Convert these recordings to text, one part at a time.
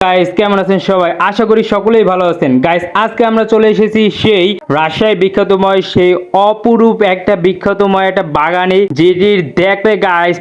Guys কেমন আছেন সবাই? আশা করি সকলেই ভালো আছেন। গাইস আজকে আমরা চলে এসেছি সেই রাজশাহী বিখ্যাতময় সেই অপরূপ একটা বিখ্যাতময় একটা বাগানে, যেটির দেখলে গাইস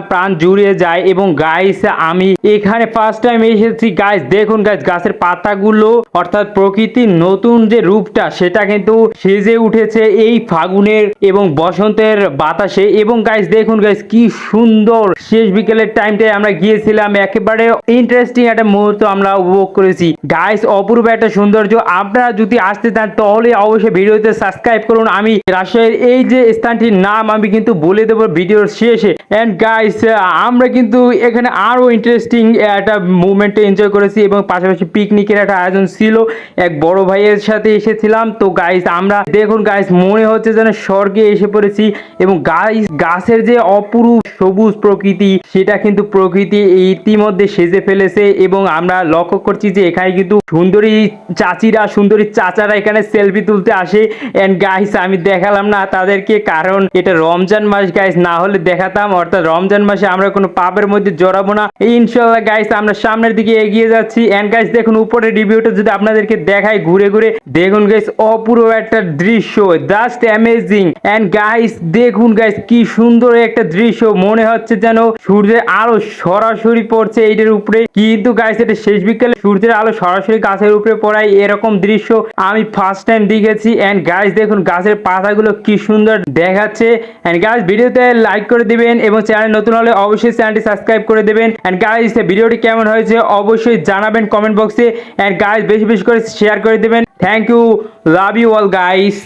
প্রাণ জুড়িয়ে যায়। এবং গাইস আমি এখানে ফার্স্ট টাইম এসেছি। গাইস দেখুন গাইস, গাছের পাতাগুলো অর্থাৎ প্রকৃতির নতুন যে রূপটা সেটা কিন্তু সেজে উঠেছে এই ফাগুনের এবং বসন্তের বাতাসে। এবং গাইস দেখুন গাইস কি সুন্দর, শেষ বিকেলের টাইমটায় আমরা গিয়েছিলাম, একেবারে ইন্টারেস্টিং একটা মুহূর্ত আমরা উপভোগ করেছি। গাইস অপূর্ব একটা সৌন্দর্য। আপনারা যদি আসতে চান তাহলে অবশ্যই ভিডিওতে সাবস্ক্রাইব করুন। আমি রাজশাহীর এই যে স্থানটির নাম আমি কিন্তু বলে দেবো ভিডিওর শেষে। এন্ড গাইস আমরা কিন্তু এখানে আরো ইন্টারেস্টিং একটা মুভমেন্ট এনজয় করেছি এবং পাশাপাশি পিকনিকের একটা আয়োজন ছিল। এক বড় ভাইয়ের সাথে এসেছিলাম। তো গাইস আমরা দেখুন গাইস, মনে হচ্ছে যেন স্বর্গে এসে পড়েছি। এবং গাইস গাছের যে অপরূপ সবুজ প্রকৃতি সেটা কিন্তু প্রকৃতি ইতিমধ্যে সেজে ফেলেছে। এবং আমরা লক্ষ্য করছি যে এখানে কিন্তু সুন্দরী চাচিরা সুন্দরী চাচারা এখানে সেলফি তুলতে আসে। এন্ড গাইস আমি দেখালাম না তাদেরকে, কারণ এটা রমজান মাস গাইস, না হলে দেখাতাম। অর্থাৎ রমজান মাসে আমরা কোনো পাপের মধ্যে জড়াবো না ইনশাআল্লাহ। গাইস আমরা সামনের দিকে এগিয়ে যাচ্ছি। এন্ড গাইস দেখুন উপরের রিভিউটা যদি আপনাদেরকে দেখাই ঘুরে ঘুরে, দেখুন গাইস অপূর্ব একটা দৃশ্য, জাস্ট অ্যামেজিং। এন্ড গাইস দেখুন গাইস কি সুন্দর একটা দৃশ্য, মনে হচ্ছে যেন সূর্যের আলো সরাসরি পড়ছে এইটার উপরে। কিন্তু গাইস এটা শেষ বিকেলে সূর্যের আলো সরাসরি গাছের উপরে পড়ায় এরকম দৃশ্য আমি ফার্স্ট টাইম দেখেছি। এন্ড গাইস দেখুন গাছের পাতাগুলো কি সুন্দর দেখাচ্ছে। এন্ড গাইস ভিডিওতে লাইক করে দিবেন এবং চ্যানেল নতুন হলে অবশ্যই চ্যানেলটি সাবস্ক্রাইব করে দেবেন। এন্ড গাইস ভিডিওটি কেমন হয়েছে অবশ্যই জানাবেন কমেন্ট বক্সে। এন্ড গাইস বেশি বেশি করে শেয়ার করে দিবেন। Thank you, love you all guys.